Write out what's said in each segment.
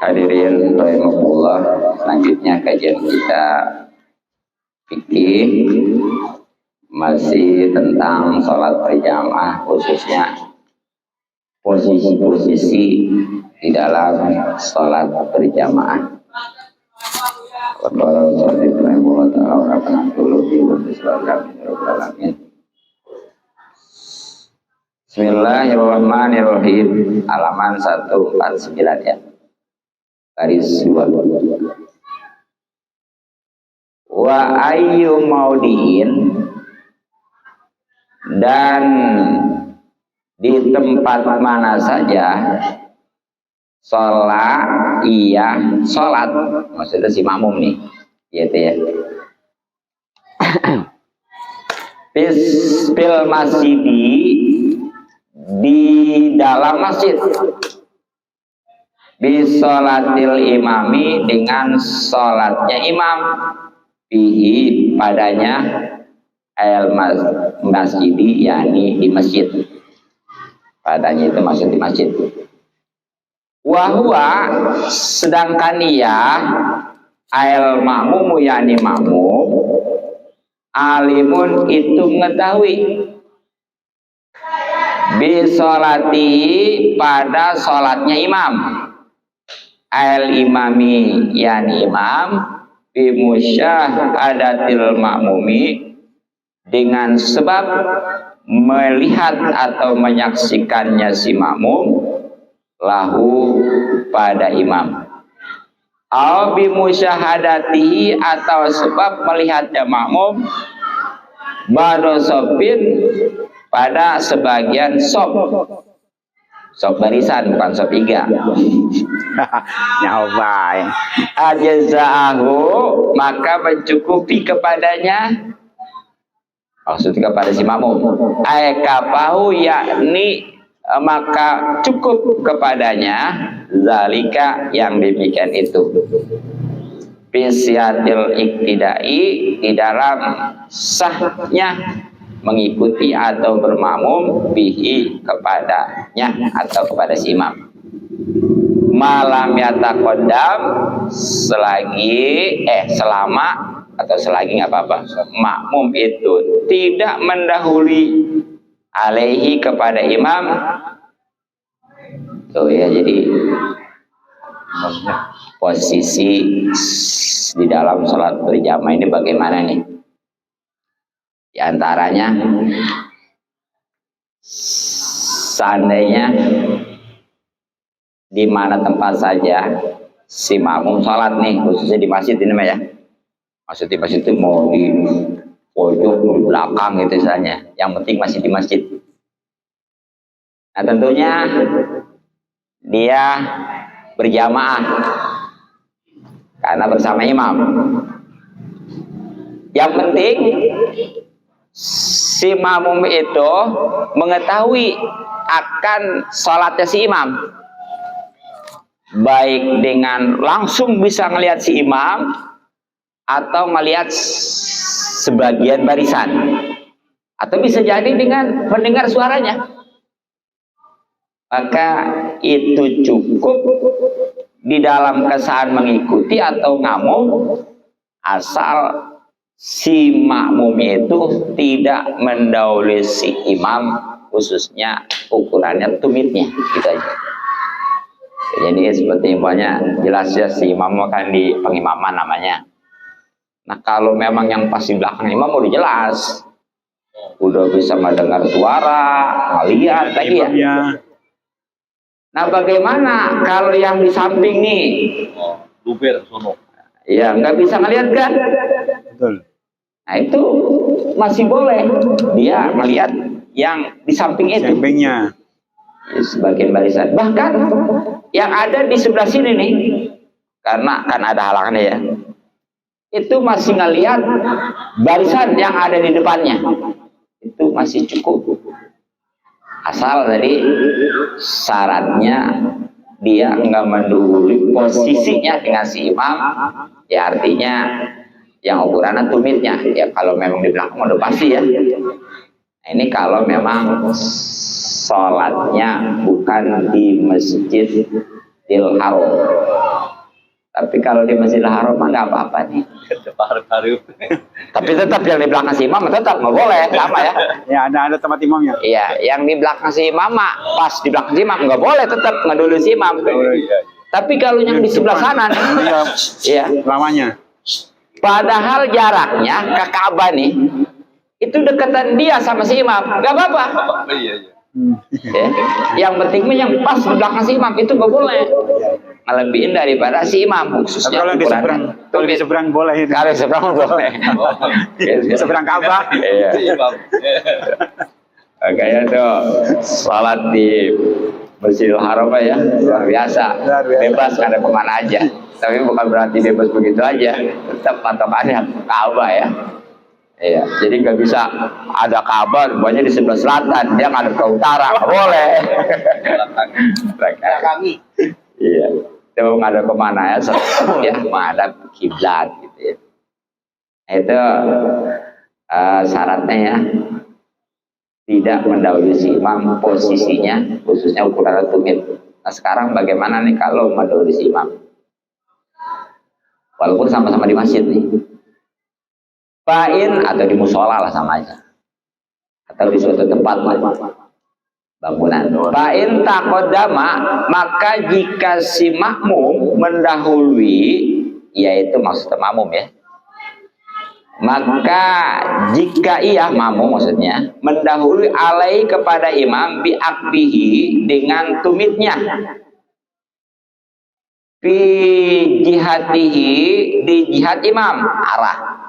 Hadirin rahimakumullah, selanjutnya kajian kita fikih masih tentang sholat berjamaah, khususnya posisi-posisi di dalam sholat berjamaah. Bismillahirrahmanirrahim. Halaman 149 ya. Garis 2. Wa ayyu maudin, dan di tempat mana saja sholat maksudnya si makmum nih gitu ya. Fil masjidi, di dalam masjid, bisolatil imami, dengan sholatnya imam, bihi padanya, al masjidi yakni di masjid, padanya itu maksud di masjid. Wahwa, sedangkan ia al makmumu yakni makmum, alimun itu mengetahui, bisolati pada sholatnya imam, al imami yani imam, bimusyahadatil makmumi, dengan sebab melihat atau menyaksikannya si makmum, lahu pada imam, au bimusyahadatihi, atau sebab melihatnya makmum, ba'da sopin, pada sebagian sop barisan, bukan sop iga. Nyoba ya. Ajaza'ahu, maka mencukupi kepadanya, maksudnya kepada si makmum, aikapahu yakni maka cukup kepadanya, zalika yang demikian itu, bisiatil iktidai, di dalam sahnya mengikuti atau bermakmum, bihi kepadanya atau kepada si imam, malam yataqaddam, selama atau selagi nggak apa-apa, makmum itu tidak mendahului alaihi kepada imam. Tuh ya, jadi posisi di dalam sholat berjamaah ini bagaimana nih? Di antaranya, seandainya di mana tempat saja si makmum sholat nih, khususnya di masjid ini mah ya, maksud di masjid itu mau di pojok, di belakang gitu misalnya, yang penting masih di masjid. Nah tentunya dia berjamaah karena bersama imam. Yang penting si makmum itu mengetahui akan sholatnya si imam, baik dengan langsung bisa melihat si imam atau melihat sebagian barisan, atau bisa jadi dengan mendengar suaranya. Maka itu cukup di dalam kesan mengikuti atau ngamum, asal si makmum itu tidak mendahului si imam, khususnya ukurannya tumitnya, gitu aja. Jadi seperti umpamanya jelas ya si imam akan di pengimaman namanya. Nah kalau memang yang pas di belakang imam udah jelas, udah bisa mendengar suara, ngeliat lagi ya. Nah bagaimana kalau yang di samping nih? Luber sono. Ya nggak bisa ngeliat kan? Betul. Nah itu masih boleh dia melihat yang di samping itu. Sampingnya. Sebagian barisan. Bahkan yang ada di sebelah sini nih, karena kan ada halangannya ya, itu masih ngelihat barisan yang ada di depannya. Itu masih cukup. Asal tadi syaratnya dia enggak mendahului posisinya dengan si imam, ya artinya yang ukurannya tumitnya. Ya kalau memang di belakang udah pasti ya. Nah, ini kalau memang sholatnya bukan di Masjidil Haram. Tapi kalau di Masjidil Haram mah nggak apa-apa nih. Tapi tetap yang di belakang si imam tetap nggak boleh, sama ya. Ya ada tempat imamnya. Iya, yang di belakang si imam mah pas di belakang si imam nggak boleh, tetap ngedulu si imam. Tapi kalau yang di sebelah kanan, iya, Lamanya. padahal jaraknya ke Ka'bah nih, itu dekatan dia sama si imam, nggak apa-apa. Ya. Yang penting yang pas di belakang si imam itu nggak boleh. Ngelebihin daripada si imam khususnya. Kalau di seberang boleh. Kalau di seberang boleh. Di seberang Ka'bah. Iya. Makanya tuh salat di Masjidil Haram ya luar biasa. Bebas ada kemana aja. Tapi bukan berarti bebas begitu aja. Tetap patokannya Ka'bah ya. Iya, jadi nggak bisa ada Ka'bah, pokoknya di sebelah selatan, dia ngadep ke utara, nggak boleh. Kami. Iya, itu ngadep kemana ya? Ya, menghadap kiblat gitu ya. Itu syaratnya ya, tidak mendahului si imam posisinya, khususnya ukuran tumit. Nah sekarang bagaimana nih kalau mendahului si imam? Walaupun sama-sama di masjid nih. Fa'in atau di musola lah sama aja, atau di suatu tempat bangunan. Fa'in taqaddama, maka jika si makmum mendahului, yaitu maksudnya makmum ya, maka jika ia makmum maksudnya mendahului alai kepada imam bi'akbihi dengan tumitnya, fi jihatihi di jihad imam arah,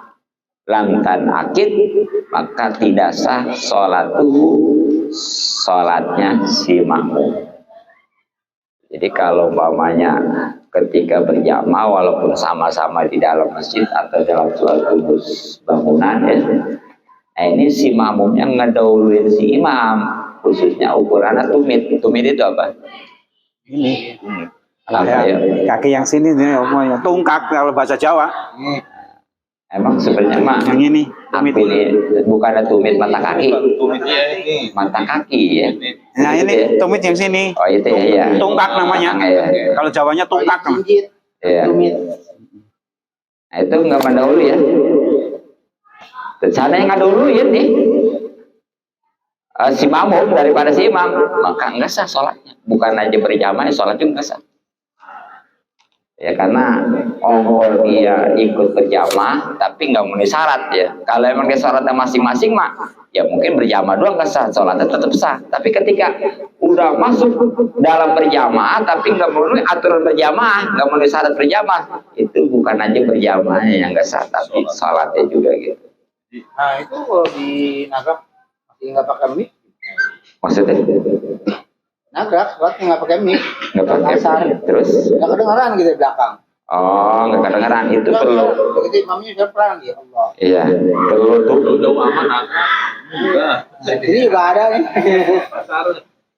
lamtan akid, maka tidak sah sholatnya si makmum. Jadi kalau umpamanya ketika berjamaah walaupun sama-sama di dalam masjid atau dalam suatu bangunan ya, nah ini si makmumnya ngedahuluin si imam, khususnya ukurannya tumit. Tumit itu apa? Ini. Kaki yang sini nih, tungkak kalau bahasa Jawa. Emang sebenarnya mah yang ini tumit ini bukan ada tumit mata kaki. Mata kaki ya. Nah ini ya? Tumit yang sini. Oh itu ya. Tungkak namanya. Ya. Kalau Jawanya tungkak. Iya. Nah itu nggak mendahului ya. Sana yang ngedahuluin nih. Si makmum daripada si imam, maka nggak sah sholatnya. Bukan aja berjamaah, sholat juga nggak sah. Ya karena dia ikut berjamaah tapi nggak memenuhi syarat ya. Kalau emang dia syaratnya masing-masing mah ya mungkin berjamaah doang nggak sah, sholatnya tetap sah. Tapi ketika udah masuk dalam berjamaah tapi nggak memenuhi aturan berjamaah, nggak memenuhi syarat berjamaah, itu bukan aja berjamaahnya yang nggak sah, tapi sholatnya juga gitu. Nah itu kalau di nagrak masih nggak pakai mic. Maksudnya? Nagrak, sholatnya nggak pakai mic. Nggak pakai mic. Terus? Nggak kedengaran gitu di belakang. Oh, nggak kedengaran. Itu perlu. Begitu imamnya sudah pelan ya Allah. Iya, perlu tuh. Jauh aman nagrak. Ini juga ada nih.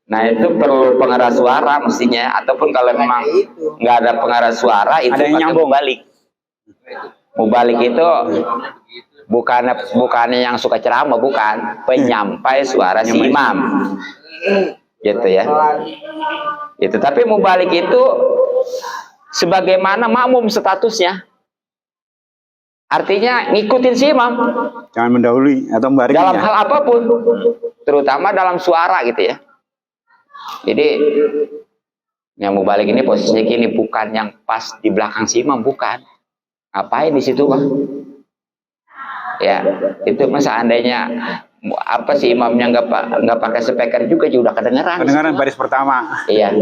Nah itu perlu pengeras suara mestinya. Ataupun kalau memang nggak ada pengeras suara itu ada yang nyambung balik. Mubalik itu bukannya yang suka ceramah, bukan penyampai suara si imam. Gitu ya. Itu tapi mubalik itu sebagaimana makmum statusnya. Artinya ngikutin si imam. Jangan mendahului atau membaringi. Dalam hal apapun, terutama dalam suara gitu ya. Jadi yang mubalik ini posisinya gini, bukan yang pas di belakang si imam, bukan. Ngapain di situ, Bang? Ya, itu masa seandainya apa sih imamnya nggak pakai speaker juga udah kedengeran. Kedengeran baris pertama. Iya.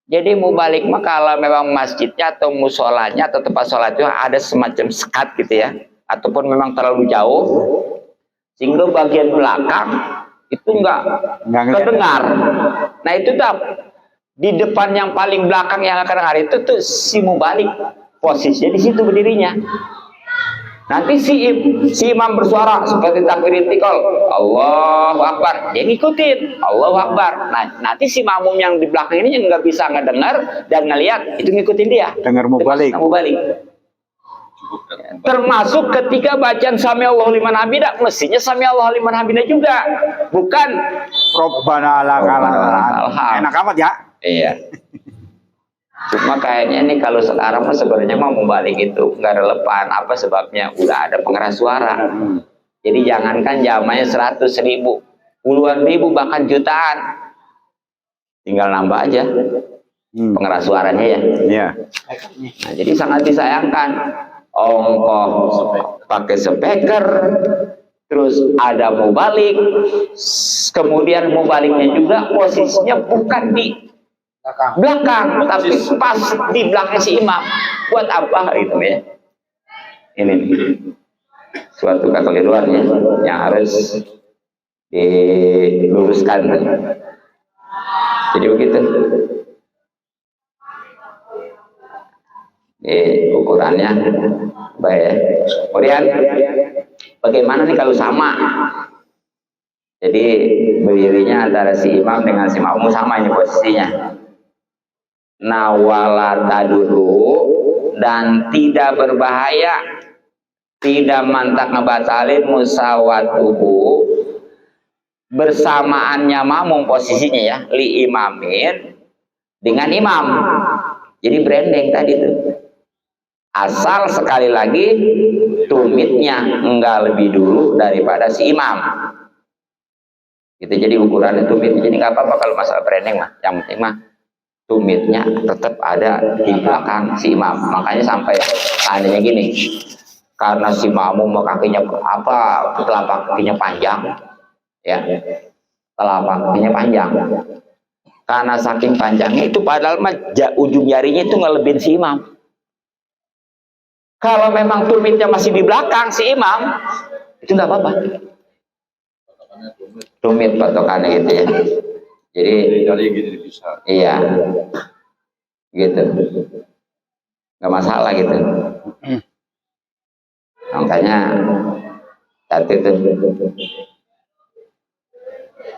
Jadi mubalik mah kalau memang masjidnya atau musolanya atau tempat sholat itu ada semacam sekat gitu ya, ataupun memang terlalu jauh sehingga bagian belakang itu nggak kedengar. Nah itu tuh di depan yang paling belakang yang akan dengar itu tuh si mubalik posisinya di situ berdirinya. Nanti si imam bersuara seperti takbir intikal, Allahu Akbar, dia ngikutin Allahu Akbar. Nah, nanti si makmum yang di belakang ini yang nggak bisa ngedengar dan ngelihat itu ngikutin dia. Dengar mubalik. Termasuk ketika bacaan Sami Allahu liman hamidah, mestinya Sami Allahu liman hamidah juga, bukan Robbana lakal hamd. Enak amat ya. Iya. Cuma kayaknya nih kalau sekarang mah sebenarnya mau membalik itu nggak relevan. Apa sebabnya? Udah ada pengeras suara. Jadi jangankan jamanya 100.000, puluhan ribu bahkan jutaan, tinggal nambah aja pengeras suaranya ya. Iya. Nah, jadi sangat disayangkan. Ongkoh pakai speaker, terus ada mubalik, kemudian mubaliknya juga posisinya bukan di belakang, tapi pas di belakang si imam. Buat apa itu ya? Ini suatu kekeliruan ya, yang harus diluruskan. Jadi begitu. Ukurannya baik ya. Kemudian bagaimana nih kalau sama? Jadi berdirinya antara si imam dengan si makmum sama ini posisinya. Nawala taduru, dan tidak berbahaya, tidak mantak ngebatalin musawatuhu, bersamaannya makmum posisinya ya, li imamin dengan imam. Jadi branding tadi tuh. Asal sekali lagi tumitnya enggak lebih dulu daripada si imam. Gitu, jadi ukurannya tumit. Jadi nggak apa-apa kalau masalah branding mah. Yang penting mah tumitnya tetap ada di belakang si imam. Makanya sampai seandainya gini, karena si makmum kakinya telapak kakinya panjang, ya, telapak kakinya panjang. Karena saking panjangnya itu padahal mah ujung jarinya itu ngelebihin si imam. Kalau memang tumitnya masih di belakang si imam, itu nggak apa-apa. Tumit patokannya gitu ya. Jadi gini bisa. Iya, gitu. Nggak masalah gitu. Makanya satu itu.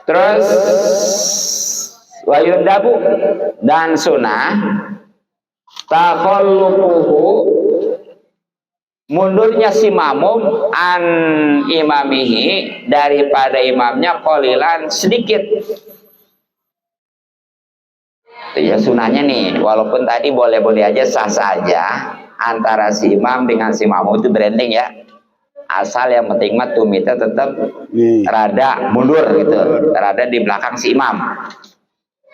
Terus wayundabu, dan sunnah takhalluquhu, mundurnya si makmum an imamihi, daripada imamnya qalilan, sedikit. Itu ya sunahnya nih, walaupun tadi boleh-boleh aja, sah-sah aja antara si imam dengan si makmum itu branding ya. Asal yang penting mah tumitnya tetap rada mundur gitu, rada di belakang si imam.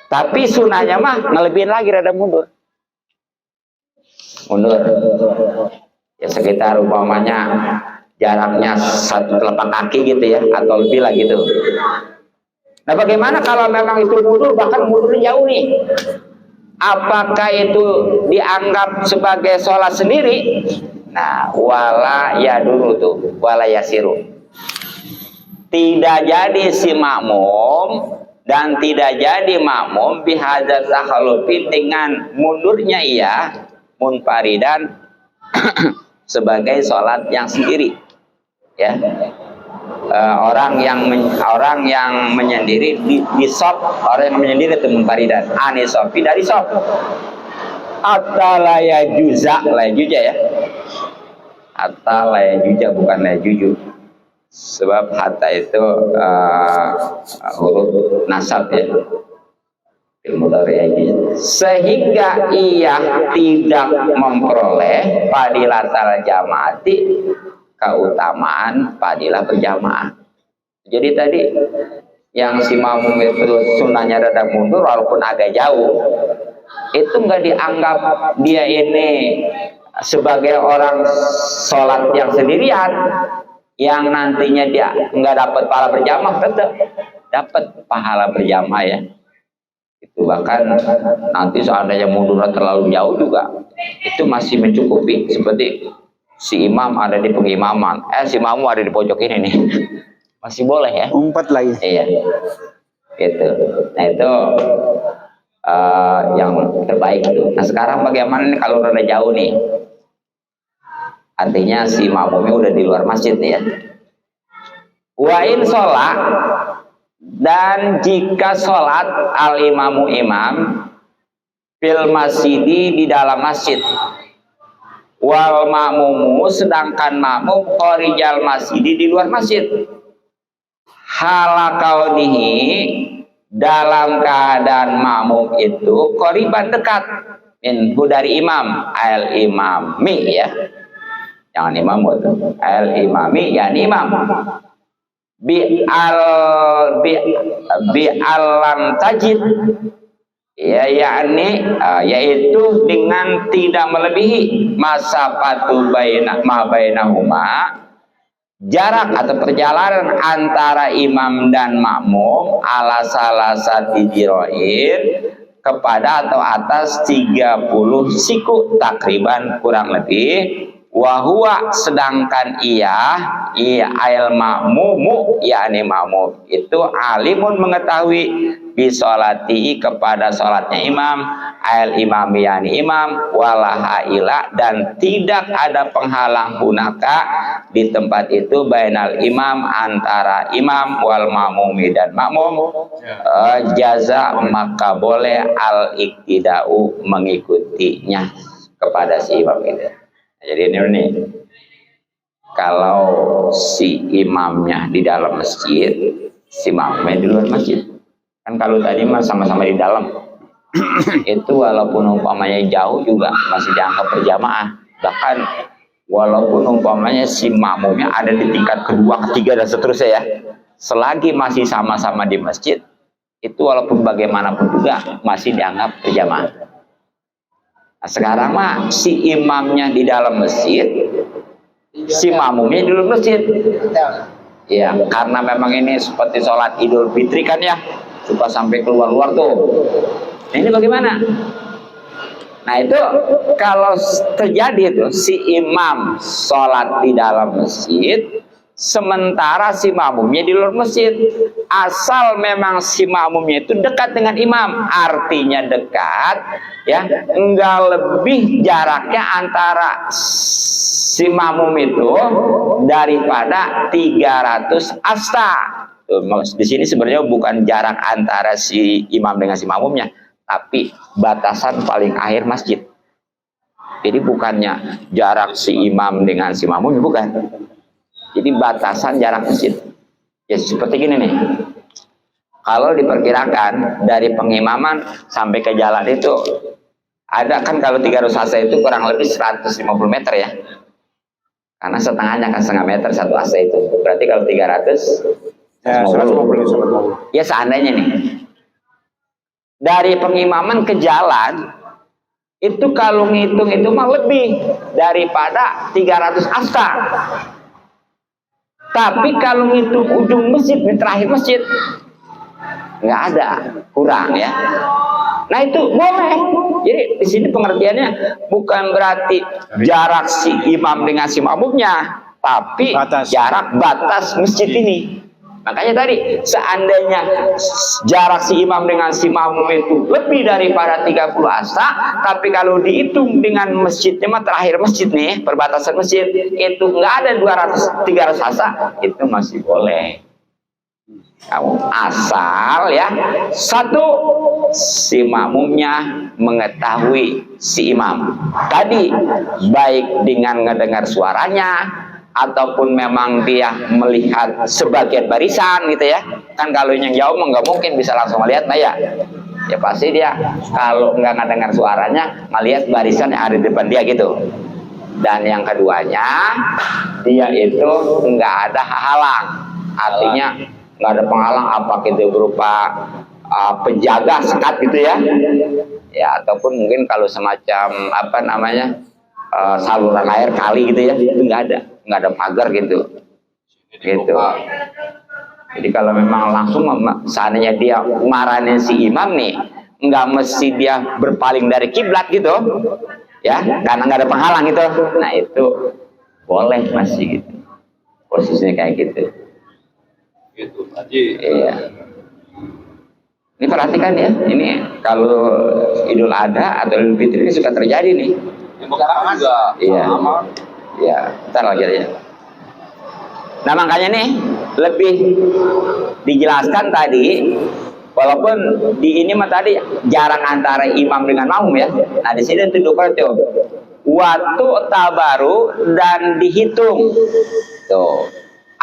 Tapi sunahnya mah ngelebihin lagi rada mundur. Ya sekitar umpamanya jaraknya 1 telapak kaki gitu ya, atau lebih lah gitu. Nah bagaimana kalau memang itu mundur, bahkan mundurnya jauh nih? Apakah itu dianggap sebagai sholat sendiri? Nah, wala ya dulu tuh, wala yasiru. Tidak jadi si makmum dan tidak jadi makmum bihadzal takhallufi, dengan mundurnya ia munfaridan sebagai sholat yang sendiri, ya. Orang yang menyendiri di sop, orang yang menyendiri itu munfaridan anisofi dari sop. Hatta la yajuza ya, hatta la yajuza, bukan la yajuju, sebab hatta itu huruf nasab ya, sehingga ia tidak memperoleh fadilatal jamaati, keutamaan fadilah berjamaah. Jadi tadi yang si makmum itu sunahnya rada mundur walaupun agak jauh, itu nggak dianggap dia ini sebagai orang sholat yang sendirian, yang nantinya dia nggak dapat pahala berjamaah, tetap dapat pahala berjamaah ya. Itu bahkan nanti seandainya mundurnya terlalu jauh juga itu masih mencukupi. Seperti si imam ada di pengimaman, si makmum ada di pojok ini nih, masih boleh ya, umpat lagi. Iya, gitu. Nah itu yang terbaik tuh. Nah sekarang bagaimana nih kalau udah jauh nih, artinya si makmumnya udah di luar masjid nih ya. Wain sholat, dan jika sholat al imamu imam fil masjidi, di dalam masjid, wal makmumu, sedangkan makmum khorijal masjidi, di luar masjid, halakaunihi, dalam keadaan makmum itu qoriban dekat, minhu dari imam, al imami ya. Jangan imam itu. Al imami yani imam. Bi alam tajid ya yakni yaitu dengan tidak melebihi masafatu bainahuma, jarak atau perjalanan antara imam dan makmum ala salasati jiroin kepada atau atas 30 siku takriban kurang lebih. Wahwa sedangkan ia ail makmumu yakni makmum itu alimun mengetahui bisolati kepada sholatnya imam, ail imam yakni imam, walahaila dan tidak ada penghalang hunaka di tempat itu bainal imam antara imam wal makmumi dan makmum, jaza maka boleh al iktidau mengikutinya kepada si imam itu. Jadi ini kalau si imamnya di dalam masjid, si makmumnya di luar masjid. Kan kalau tadi mah sama-sama di dalam, itu walaupun umpamanya jauh juga masih dianggap berjamaah. Bahkan walaupun umpamanya si makmumnya ada di tingkat kedua, ketiga dan seterusnya ya, selagi masih sama-sama di masjid, itu walaupun bagaimanapun juga masih dianggap berjamaah. Nah, sekarang mah si imamnya di dalam masjid, si makmumnya di luar masjid. Ya, karena memang ini seperti sholat Idul Fitri kan ya, suka sampai keluar-luar tuh. Nah, ini bagaimana? Nah itu kalau terjadi itu si imam sholat di dalam masjid, sementara si makmumnya di luar masjid. Asal memang si makmumnya itu dekat dengan imam, artinya dekat ya, enggak lebih jaraknya antara si makmum itu daripada 300 asta. Di sini sebenarnya bukan jarak antara si imam dengan si makmumnya, tapi batasan paling akhir masjid. Jadi bukannya jarak si imam dengan si makmum, bukan. Jadi batasan jarak masjid. Ya seperti gini nih. Kalau diperkirakan dari pengimaman sampai ke jalan itu ada kan, kalau 300 asa itu kurang lebih 150 meter ya. Karena setengahnya kan setengah meter satu asa itu. Berarti kalau 300 ya, 150. Ya seandainya nih. Dari pengimaman ke jalan itu kalau ngitung itu mah lebih daripada 300 asta. Tapi kalau ngitung ujung masjid, terakhir masjid, nggak ada, kurang ya. Nah itu boleh. Jadi di sini pengertiannya bukan berarti jarak si imam dengan si makmumnya, tapi jarak batas masjid ini. Makanya tadi seandainya jarak si imam dengan si makmum itu lebih daripada 30 asa, tapi kalau dihitung dengan masjidnya mah terakhir masjid nih, perbatasan masjid itu nggak ada 300 asa, itu masih boleh. Kamu asal ya satu si makmumnya mengetahui si imam tadi, baik dengan ngedengar suaranya ataupun memang dia melihat sebagian barisan gitu ya. Kan kalau yang jauh nggak mungkin bisa langsung melihat, nah ya pasti dia kalau nggak ngedengar suaranya melihat barisan yang ada di depan dia gitu. Dan yang keduanya, dia itu nggak ada halang, artinya nggak ada penghalang apa gitu berupa penjaga sekat gitu ya, ataupun mungkin kalau semacam apa namanya saluran air kali gitu ya, itu nggak ada pagar gitu. Jadi kalau memang langsung seandainya dia marahin si imam nih, nggak mesti dia berpaling dari kiblat gitu ya, karena nggak ada penghalang gitu. Nah itu boleh masih gitu, posisinya kayak gitu. Gitu Haji. Iya. Ini perhatikan ya, ini kalau Idul Adha atau Idul Fitri ini suka terjadi nih. Di Mekah juga. Iya. Ya, ntar lagi aja. Nah makanya nih lebih dijelaskan tadi, walaupun di ini mah tadi jarak antara imam dengan makmum ya. Nah di sini tunjukkan tuh waktu tabaru dan dihitung tuh.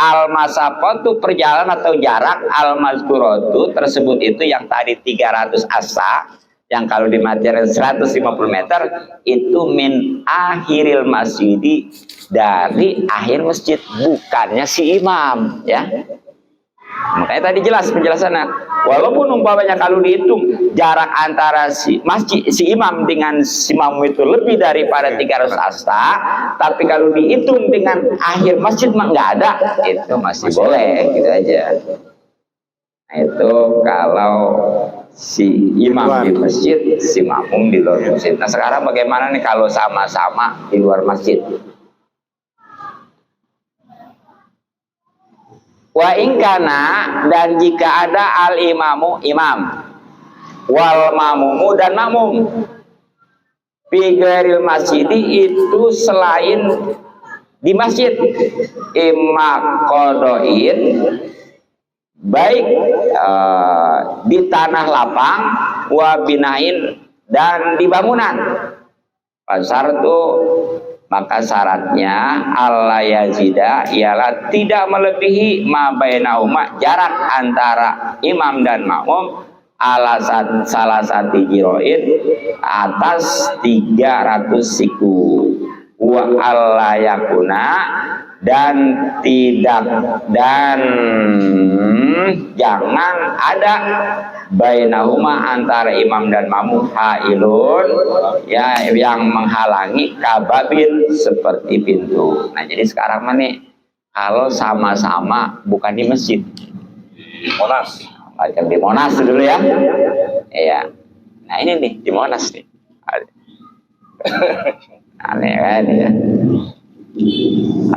Al-masafatu perjalanan atau jarak al-mazkuratu tersebut itu yang tadi 300 asa yang kalau di material 150 meter itu min akhiril masjidi, dari akhir masjid, bukannya si imam ya. Makanya tadi jelas penjelasannya, walaupun umpamanya kalau dihitung jarak antara si masjid, si imam dengan si makmum itu lebih daripada 300 hasta, tapi kalau dihitung dengan akhir masjid mah nggak ada, itu masih boleh gitu aja. Nah, itu kalau si imam di masjid, si makmum di luar masjid. Nah sekarang bagaimana nih kalau sama-sama di luar masjid? Wa ingkana, dan jika ada al imamu imam, wal mamumu dan makmum, fi ghairil masjidi, itu selain di masjid, imma qodoin, baik di tanah lapang, wa binain, dan di bangunan. Pasar itu maka syaratnya alla yazida, ialah tidak melebihi ma bainahuma, jarak antara imam dan makmum, alasan salah satu jiroin, atas 300 siku, wa alla yakuna, dan jangan ada bainahuma, antara imam dan makmum, hailun, ya, yang menghalangi, kababin, seperti pintu. Nah jadi sekarang nih kalau sama-sama bukan di masjid, Monas. macam di Monas dulu ya, iya. Nah ini nih di Monas nih, aneh kan ya,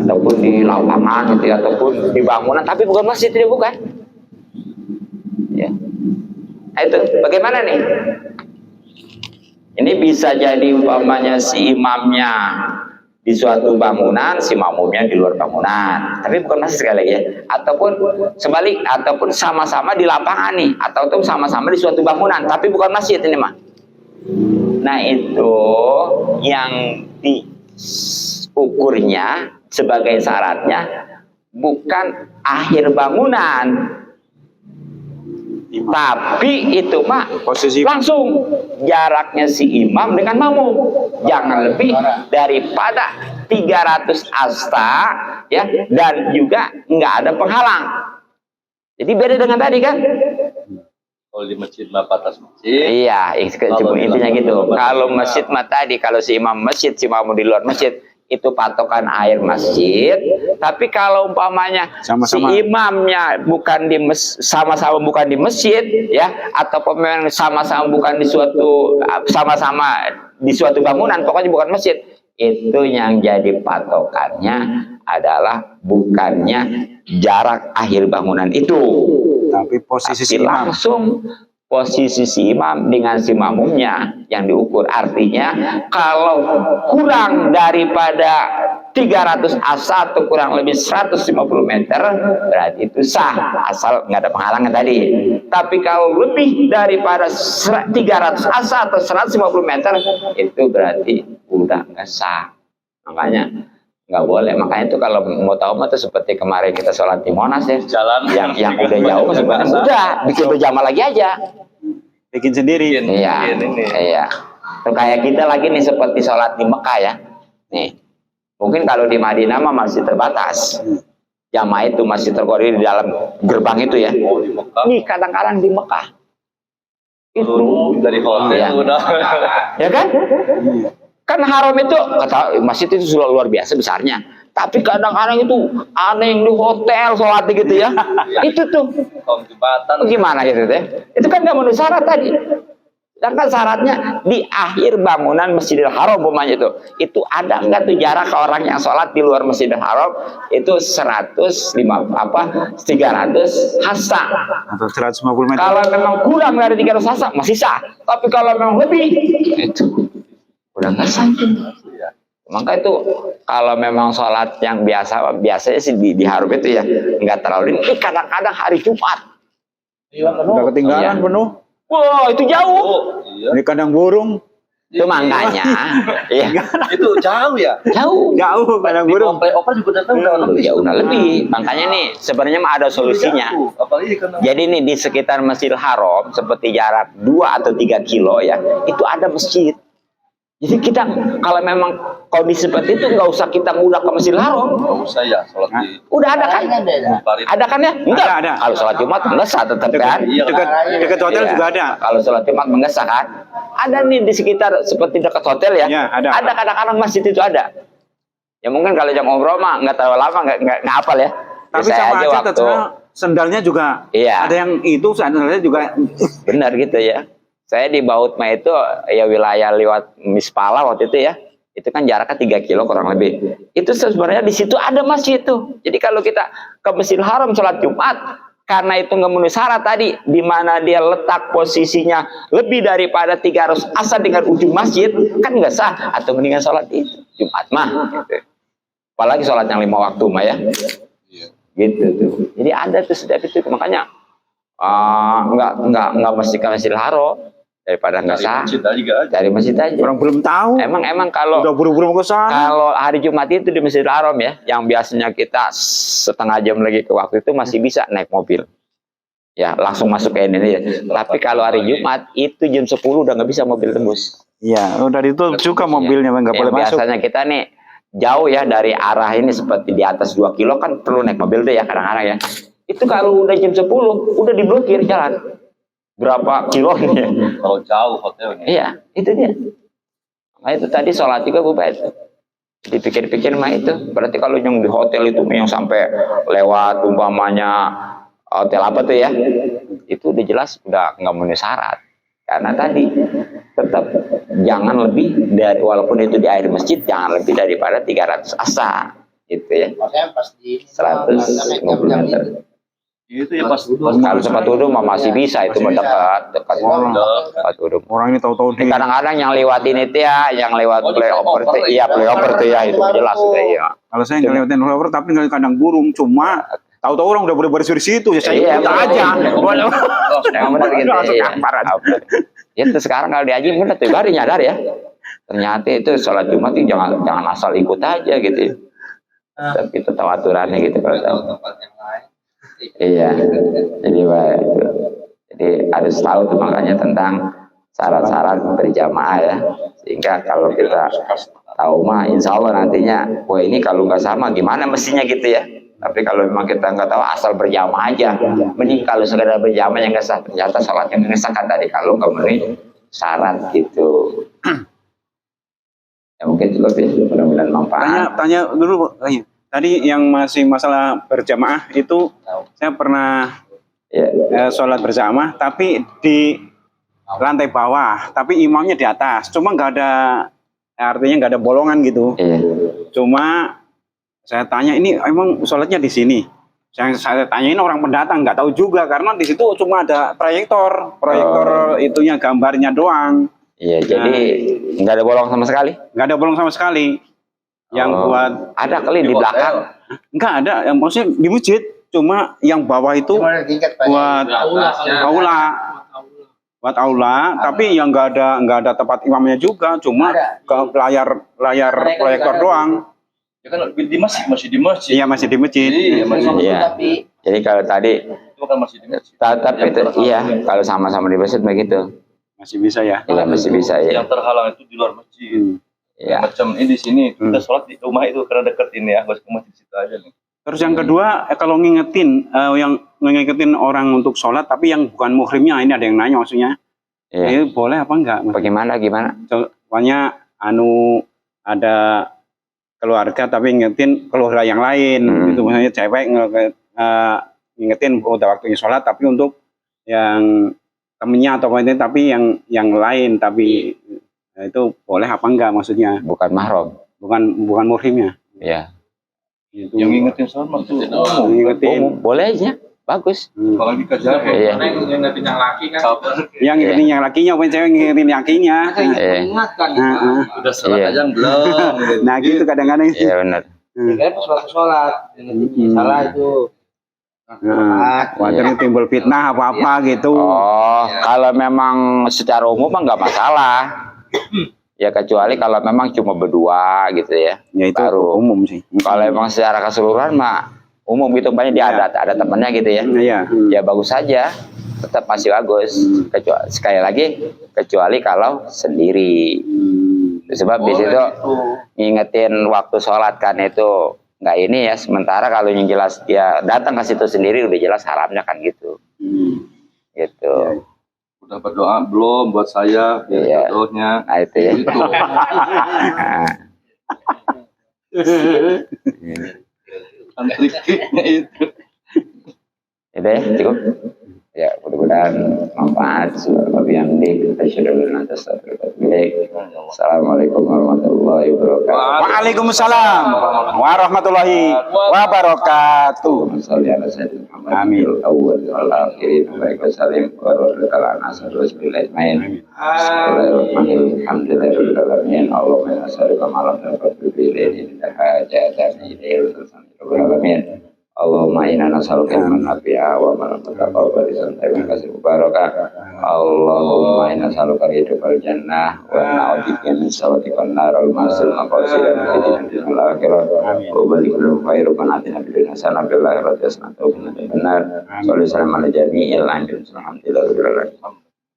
ataupun di lapangan gitu, ataupun di bangunan, tapi bukan masjid, itu bukan ya. Nah, itu bagaimana nih? Ini bisa jadi umpamanya si imamnya di suatu bangunan, si makmumnya di luar bangunan, tapi bukan masjid sekali lagi ya. Ataupun sebalik, ataupun sama-sama di lapangan nih, ataupun sama-sama di suatu bangunan, tapi bukan masjid ini mah. Nah itu yang diukurnya sebagai syaratnya bukan akhir bangunan, tapi itu mah posisi langsung jaraknya si imam dengan makmum jangan lebih daripada 300 asta ya, dan juga nggak ada penghalang. Jadi beda dengan tadi kan. Kalau di masjid mah batas masjid. Iya, intinya gitu. Kalau masjid mah tadi, kalau si imam masjid, si makmum di luar masjid, itu patokan air masjid. Tapi kalau umpamanya sama-sama si imamnya bukan di sama-sama bukan di masjid ya, atau memang sama-sama bukan di suatu, sama-sama di suatu bangunan, pokoknya bukan masjid, itu yang jadi patokannya adalah bukannya jarak akhir bangunan itu, tapi posisi si tapi imam. langsung posisi si imam dengan si makmumnya yang diukur. Artinya kalau kurang daripada 300 asa atau kurang lebih 150 meter berarti itu sah, asal nggak ada penghalangan tadi. Tapi kalau lebih daripada 300 asa atau 150 meter itu berarti udah nggak sah. Makanya nggak boleh. Makanya itu kalau mau tahu mah tuh seperti kemarin kita sholat di Monas ya, Jalan yang udah jauh sebenarnya udah bikin berjamaah lagi aja, Bikin sendiri. iya, iya. Tuh kayak kita lagi nih seperti sholat di Mekah ya, nih mungkin kalau di Madinah mah masih terbatas, jamaah itu masih terkoordinir di dalam gerbang itu ya. Oh, di Mekah. Nih kadang-kadang di Mekah itu Dari hotel ya, udah. ya kan? Kan haram itu, kata masjid itu sudah luar biasa besarnya. Tapi kadang-kadang itu aneh yang di hotel sholat gitu ya. Itu tuh Kaum jembatan. gimana gitu deh? Itu kan nggak memenuhi syarat tadi. Sedangkan syaratnya di akhir bangunan Masjidil Haram umpamanya itu ada nggak tuh jarak ke orang yang sholat di luar Masjidil Haram itu 300 hasta. Atau 150 meter. Kalau memang kurang dari 300 hasta masih sah. Tapi kalau memang lebih itu udah nggak sah. Maka itu kalau memang sholat yang biasanya sih di Haram itu ya nggak terlalu ini. Kadang-kadang hari Jumat Udah ketinggalan Iya. penuh. wah itu jauh. Iya. Di kandang burung. Itu makanya, iya. Itu jauh ya. Jauh. Jauh Padang Di Burung. Opa juga udah tahu udah lebih. Ya udah lebih. Makanya nih sebenarnya mah ada solusinya. Apalagi karena Jadi nih di sekitar Masjidil Haram seperti jarak 2 atau 3 kilo ya, itu ada masjid. Jadi kita kalau memang kondisi seperti itu nggak usah kita mudah ke Masjidil Haram. nggak usah ya sholat di Udah ada kan? Parit. Ada kan ya? Enggak. Ada. Kalau sholat Jumat enggak sah tetap kan? Dekat hotel Iya. juga ada. Kalau sholat Jumat enggak sah kan? Ada nih di sekitar seperti dekat hotel ya. Iya, ada. Ada kadang-kadang masjid itu ada. Ya mungkin kalau jam ngobrol mah nggak terlalu lama nggak hafal ya. Tapi Saya sama aja waktu ternyata sendalnya juga. Iya. Ada yang itu sendalnya juga. benar gitu ya. Saya di Bautma itu ya wilayah lewat Mispala waktu itu ya. Itu kan jaraknya 3 kilo kurang lebih. Itu sebenarnya di situ ada masjid tuh. Jadi kalau kita ke Masjidil Haram sholat Jumat, karena itu nggak memenuhi syarat tadi, di mana dia letak posisinya lebih daripada 300 asa dengan ujung masjid, kan nggak sah. Atau mendingan sholat itu Jumat mah. Gitu. Apalagi sholat yang 5 waktu mah ya. Gitu tuh. Jadi ada tuh setiap itu, makanya nggak mesti ke Masjidil Haram. Daripada nggak sah, dari masjid aja. Orang belum tahu. Emang kalau Udah buru-buru ke sana. kalau hari Jumat itu di Masjidil Haram ya, yang biasanya kita setengah jam lagi ke waktu itu masih bisa naik mobil. Ya, langsung masuk ke ini ya. Tapi kalau hari Jumat itu jam 10 udah nggak bisa mobil tembus. Iya, udah ditutup juga mobilnya nggak boleh masuk. Biasanya kita nih jauh ya dari arah ini seperti di atas 2 kilo kan perlu naik mobil deh ya kadang-kadang ya. Itu kalau udah jam 10 udah diblokir jalan. Berapa kilo nih? Kalau jauh hotelnya. Iya, itu dia. Nah, itu tadi sholat juga bubar itu. Dipikir-pikir mah itu. Berarti kalau yang di hotel itu yang sampai lewat umpamanya hotel apa tuh ya? Itu udah jelas udah nggak memenuhi syarat. Karena tadi tetap jangan lebih dari, walaupun itu di air masjid, jangan lebih daripada 300 asa. Gitu ya. Makanya pas di 150 meter. Itu ya pas Kalau tempat wudhu mah masih bisa itu mendekat dekat tempat wudhu. Orang ini tahu-tahu di Kadang-kadang yang lewatin itu ya, yang lewat playover tuh, iya playover tuh ya itu jelas sudah ya. kalau saya nggak lewatin flyover tapi nggak kandang burung, cuma tahu-tahu orang udah beres di situ ya saya Iya, ikut betul. aja. Yang benar gitu Langsung ya. kamparan. Itu sekarang kalau di haji benar tuh baru nyadar ya. Ternyata itu sholat Jumat itu jangan asal ikut aja gitu. Ya. Tapi itu tahu aturannya gitu kalau tahu. tempat yang lain. Iya. Jadi harus tahu tuh makanya tentang syarat-syarat berjamaah ya. Sehingga kalau kita tahu mah insya Allah nantinya, wah ini kalau nggak sama gimana mestinya gitu ya. Tapi kalau memang kita nggak tahu asal berjamaah aja. Mending kalau sekedar berjamaah yang nggak sah, ternyata sholatnya nggak sah kan tadi kalau nggak memenuhi syarat gitu. Ya mungkin itu lebih mudah-mudahan manfaat. Tanya dulu, tadi yang masih masalah berjamaah itu saya pernah Ya. sholat berjamaah tapi di lantai bawah, tapi imamnya di atas, cuma nggak ada, artinya nggak ada bolongan gitu. Iya. Cuma saya tanya ini emang sholatnya di sini. Saya tanyain orang pendatang nggak tahu juga karena di situ cuma ada proyektor itunya gambarnya doang. Iya, jadi nggak ada bolong sama sekali. Nggak ada bolong sama sekali. Yang buat ada kali di belakang. nggak ada, yang maksudnya di masjid, cuma yang bawah itu buat aula. Buat aula, tapi yang nggak ada tempat imamnya juga, cuma ke layar proyektor doang. Ya kan di masjid, masih di masjid. Iya, masih di masjid. Iya, masih Iya. Jadi kalau tadi itu kan masih di masjid. tetap itu iya, kalau sama-sama di masjid begitu. Masih bisa ya. Iya masih bisa ya. Yang terhalang itu di luar masjid. Iya. Macam ini di sini kita sholat di rumah itu karena dekat ini ya, harus ke masjid situ aja nih. Terus yang kedua, kalau ngingetin orang untuk sholat, tapi yang bukan muhrimnya, ini ada yang nanya maksudnya, Iya. ini boleh apa enggak? Bagaimana gimana? Soalnya ada keluarga tapi ngingetin keluarga yang lain, gitu misalnya cewek ngingetin udah waktunya sholat, tapi untuk yang temennya atau ini, tapi yang lain, tapi itu boleh apa enggak maksudnya? Bukan mahram. Bukan muhrimnya. Iya. Gitu. Yang ngingetin sholat maksudnya Ngingetin. Boleh aja. Bagus. apalagi kejar Iya. ngingetin yang laki kan. Yang ngingetin yang lakinya, bukan cewek ngingetin lakinya. Iya. Ingatkan udah sholat Iya. aja belum. Nah gitu kadang-kadang. Iya benar. Kan pas waktu sholat, salah itu. Khawatir timbul fitnah apa-apa gitu. Oh, kalau memang secara umum mah nggak masalah. Ya kecuali kalau memang cuma berdua gitu ya. Ya itu Baru. umum sih. Kalau emang secara keseluruhan mah umum gitu, banyak dia ada temannya gitu ya. Iya. Ya bagus saja, tetap masih bagus. Kecuali, sekali lagi kecuali kalau sendiri. Sebab di situ ngingetin waktu sholat kan itu nggak ini ya. Sementara kalau yang jelas dia datang ke situ sendiri udah jelas haramnya kan gitu. Gitu. Udah berdoa belum buat saya? Iya. Jodohnya. Nah itu ya. Itu. Nah, Triknya itu. itu ya cukup. Ya mudah-mudahan manfaat. Assalamualaikum warahmatullahi wabarakatuh. Waalaikumsalam warahmatullahi wabarakatuh. Amin. Allahumma inna nas'aluka ilman nafi'a wa amalan mutaqabbalan wa rizqan mubarakah. Allahumma inna nas'aluka ridhal jannah wa na'udzubika min sakhatikal nar wal ma'sal maqasidan fil akhirah. Wa barik lana khairan wa atina fid dunya hasanah wa fil akhirati hasanah wa qina adzabannar. Sallallahu alaihi wa sallam ala jami'il anbiya'i wal hamdulillahi rabbil alamin.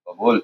Kabul.